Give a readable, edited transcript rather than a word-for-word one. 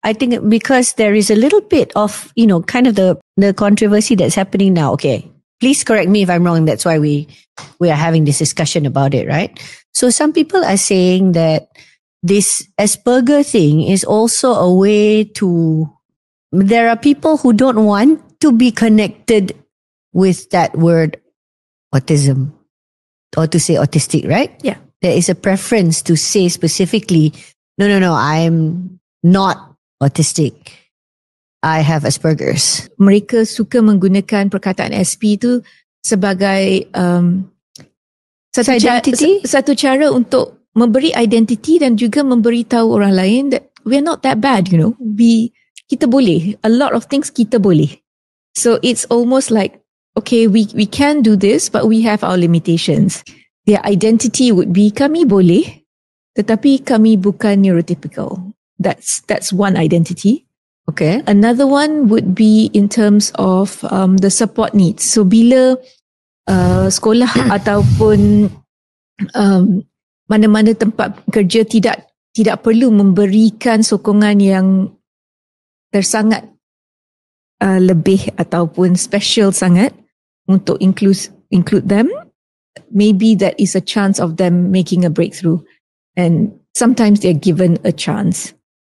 I think because there is a little bit of, kind of the controversy that's happening now. Okay. Please correct me if I'm wrong. That's why we are having this discussion about it, right? So some people are saying that this Asperger thing is also a way to, there are people who don't want to be connected with that word autism or to say autistic, right? Yeah. There is a preference to say specifically, no, I'm not autistic. I have Asperger's. Mereka suka menggunakan perkataan SP tu sebagai satu cara untuk memberi identiti dan juga memberitahu orang lain that we're not that bad, kita boleh. A lot of things kita boleh. So it's almost like, okay, we can do this, but we have our limitations. Their identity would be kami boleh, tetapi kami bukan neurotypical. That's one identity. Okay. Another one would be in terms of the support needs. So bila sekolah ataupun mana-mana tempat kerja tidak perlu memberikan sokongan yang tersangat lebih ataupun special sangat untuk include them, maybe that is a chance of them making a breakthrough, and sometimes they're given a chance.